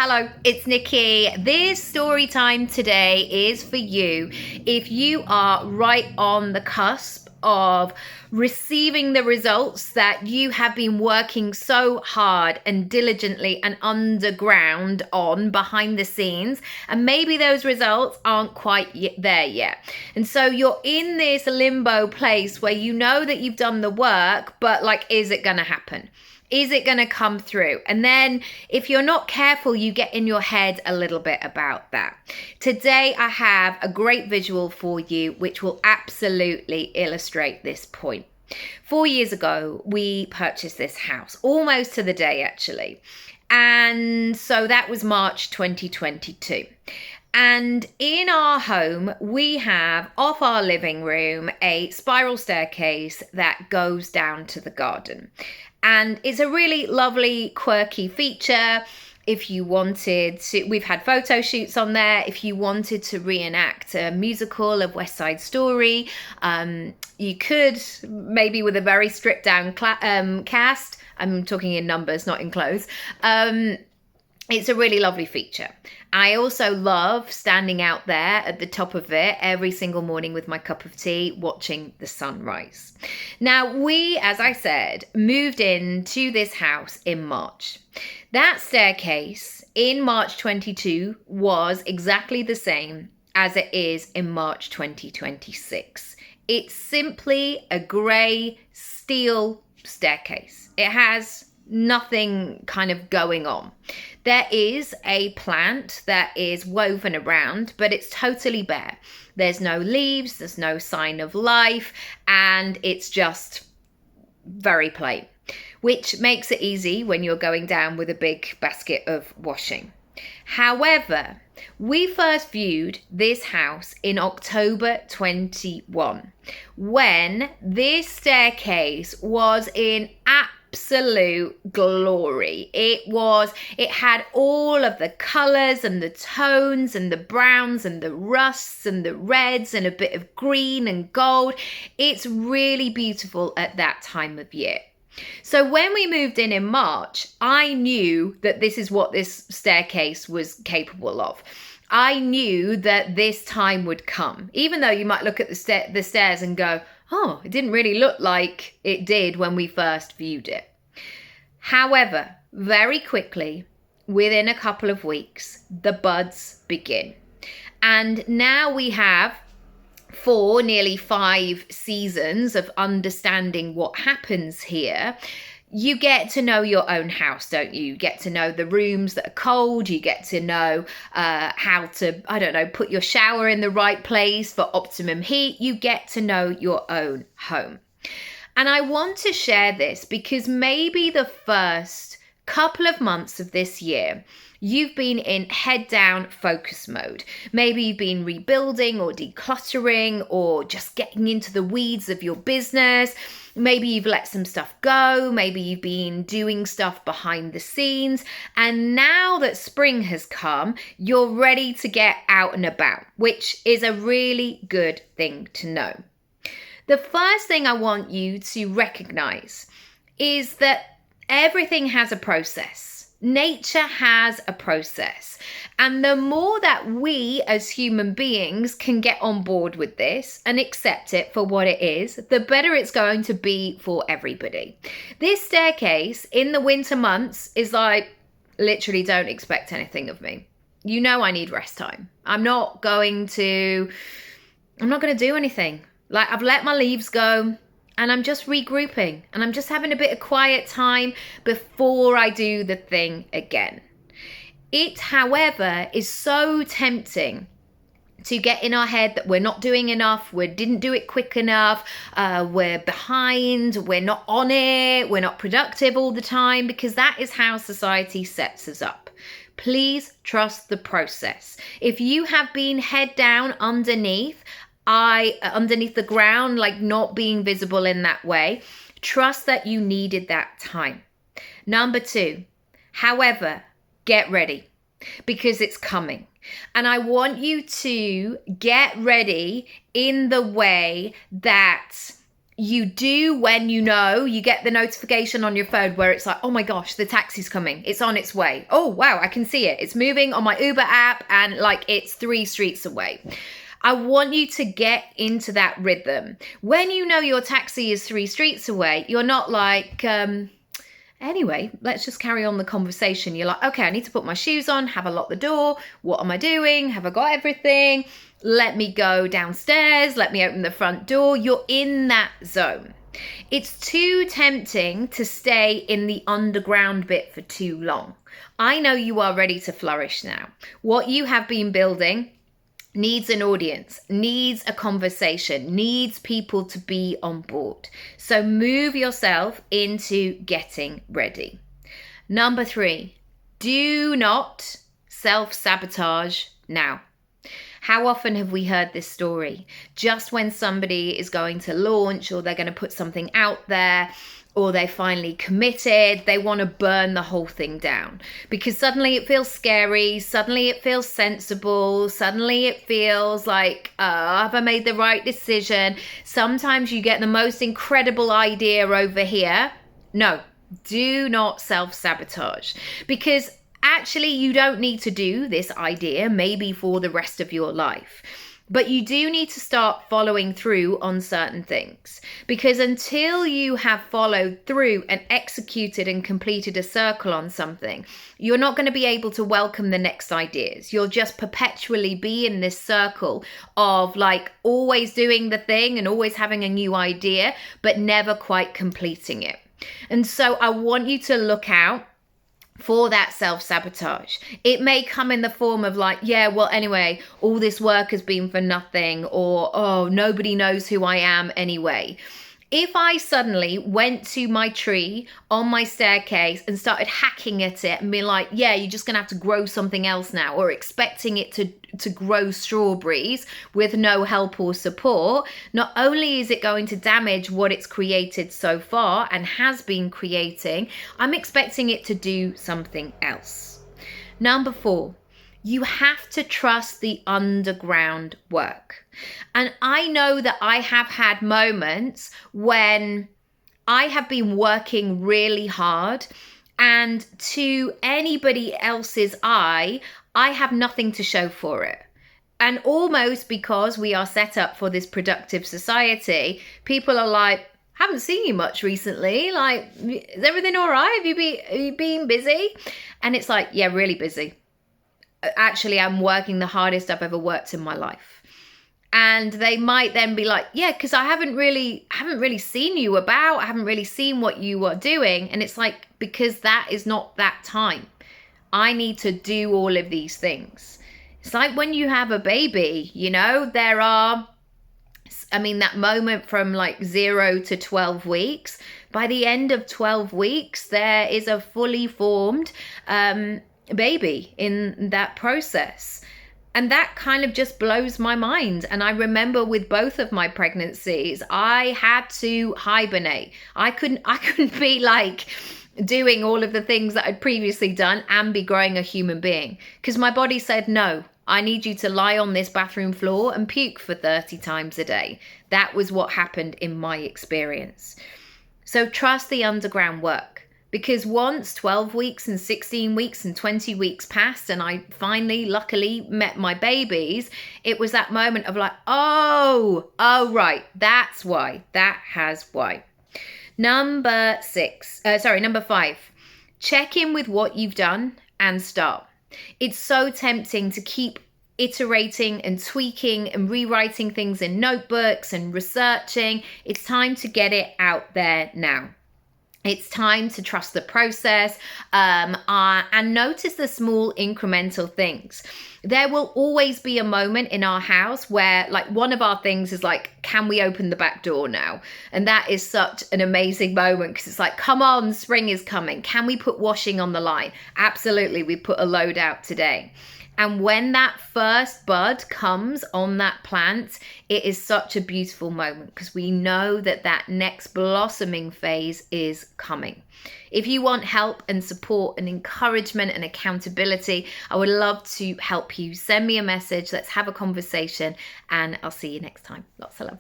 Hello, it's Nikki. This story time today is for you if you are right on the cusp of receiving the results that you have been working so hard and diligently and underground on behind the scenes, and maybe those results aren't quite there yet. And so you're in this limbo place where you know that you've done the work, but is it going to happen? Is it going to come through? And then if you're not careful, you get in your head a little bit about that. Today, I have a great visual for you, which will absolutely illustrate this point. 4 years ago, we purchased this house, almost to the day, actually. And so that was March 2022. And in our home, we have off our living room a spiral staircase that goes down to the garden. And it's a really lovely, quirky feature. If you wanted to, we've had photo shoots on there. If you wanted to reenact a musical of West Side Story, you could, maybe with a very stripped down cast. I'm talking in numbers, not in clothes. It's a really lovely feature. I also love standing out there at the top of it every single morning with my cup of tea, watching the sunrise. Now, we, as I said, moved into this house in March. That staircase in March 22 was exactly the same as it is in March 2026. It's simply a grey steel staircase. It has nothing kind of going on. There is a plant that is woven around, but it's totally bare. There's no leaves, there's no sign of life, and it's just very plain, which makes it easy when you're going down with a big basket of washing. However, we first viewed this house in October 21, when this staircase was in absolute glory. It had all of the colors and the tones and the browns and the rusts and the reds and a bit of green and gold. It's really beautiful at that time of year. So when we moved in March, I knew that this is what this staircase was capable of. I knew that this time would come, even though you might look at the stairs and go, oh, it didn't really look like it did when we first viewed it. However, very quickly, within a couple of weeks, the buds begin. And now we have 4, nearly 5 seasons of understanding what happens here. You get to know your own house, don't you? You get to know the rooms that are cold. You get to know how to, put your shower in the right place for optimum heat. You get to know your own home. And I want to share this because maybe the first couple of months of this year, you've been in head down focus mode. Maybe you've been rebuilding or decluttering or just getting into the weeds of your business. Maybe you've let some stuff go. Maybe you've been doing stuff behind the scenes. And now that spring has come, you're ready to get out and about, which is a really good thing to know. The first thing I want you to recognize is that everything has a process. Nature has a process. And the more that we as human beings can get on board with this and accept it for what it is, the better it's going to be for everybody. This staircase in the winter months is literally don't expect anything of me. You know I need rest time. I'm not going to do anything. I've let my leaves go and I'm just regrouping and I'm just having a bit of quiet time before I do the thing again. It, however, is so tempting to get in our head that we're not doing enough, we didn't do it quick enough, we're behind, we're not on it, we're not productive all the time, because that is how society sets us up. Please trust the process. If you have been head down underneath the ground, not being visible in that way, trust that you needed that time. Number 2, however, get ready because it's coming. And I want you to get ready in the way that you do when you get the notification on your phone where it's like, oh my gosh, the taxi's coming. It's on its way. Oh, wow, I can see it. It's moving on my Uber app and like it's 3 streets away. I want you to get into that rhythm. When you know your taxi is 3 streets away, you're not like, anyway, let's just carry on the conversation. You're like, okay, I need to put my shoes on. Have I locked the door? What am I doing? Have I got everything? Let me go downstairs. Let me open the front door. You're in that zone. It's too tempting to stay in the underground bit for too long. I know you are ready to flourish now. What you have been building needs an audience, needs a conversation, needs people to be on board. So move yourself into getting ready. Number 3, do not self-sabotage now. How often have we heard this story? Just when somebody is going to launch or they're going to put something out there, or they finally committed, they want to burn the whole thing down because suddenly it feels scary, suddenly it feels sensible, suddenly it feels like, have I made the right decision? Sometimes you get the most incredible idea over here. No, do not self-sabotage, because actually you don't need to do this idea maybe for the rest of your life. But you do need to start following through on certain things, because until you have followed through and executed and completed a circle on something, you're not going to be able to welcome the next ideas. You'll just perpetually be in this circle of like always doing the thing and always having a new idea, but never quite completing it. And so I want you to look out for that self-sabotage. It may come in the form of like, yeah, well, anyway, all this work has been for nothing, or, oh, nobody knows who I am anyway. If I suddenly went to my tree on my staircase and started hacking at it and being like, yeah, you're just going to have to grow something else now, or expecting it to grow strawberries with no help or support, not only is it going to damage what it's created so far and has been creating, I'm expecting it to do something else. Number 4. You have to trust the underground work. And I know that I have had moments when I have been working really hard, and to anybody else's eye, I have nothing to show for it. And almost because we are set up for this productive society, people are like, haven't seen you much recently. Like, is everything all right? Have you been busy? And it's like, yeah, really busy. Actually, I'm working the hardest I've ever worked in my life. And they might then be like, yeah, because I haven't really seen you about, I haven't really seen what you are doing. And it's like, because that is not that time. I need to do all of these things. It's like when you have a baby, there are, that moment from like 0 to 12 weeks. By the end of 12 weeks, there is a fully formed baby in that process. And that kind of just blows my mind. And I remember with both of my pregnancies, I had to hibernate. I couldn't be like doing all of the things that I'd previously done and be growing a human being, because my body said, no, I need you to lie on this bathroom floor and puke for 30 times a day. That was what happened in my experience. So trust the underground work. Because once 12 weeks and 16 weeks and 20 weeks passed and I finally, luckily met my babies, it was that moment of like, oh, right, that's why, that has why. Number 5, check in with what you've done and start. It's so tempting to keep iterating and tweaking and rewriting things in notebooks and researching. It's time to get it out there now. It's time to trust the process and notice the small incremental things. There will always be a moment in our house where like one of our things is like, can we open the back door now? And that is such an amazing moment because it's like, come on, spring is coming. Can we put washing on the line? Absolutely, we put a load out today. And when that first bud comes on that plant, it is such a beautiful moment because we know that that next blossoming phase is coming. If you want help and support and encouragement and accountability, I would love to help you. Send me a message. Let's have a conversation and I'll see you next time. Lots of love.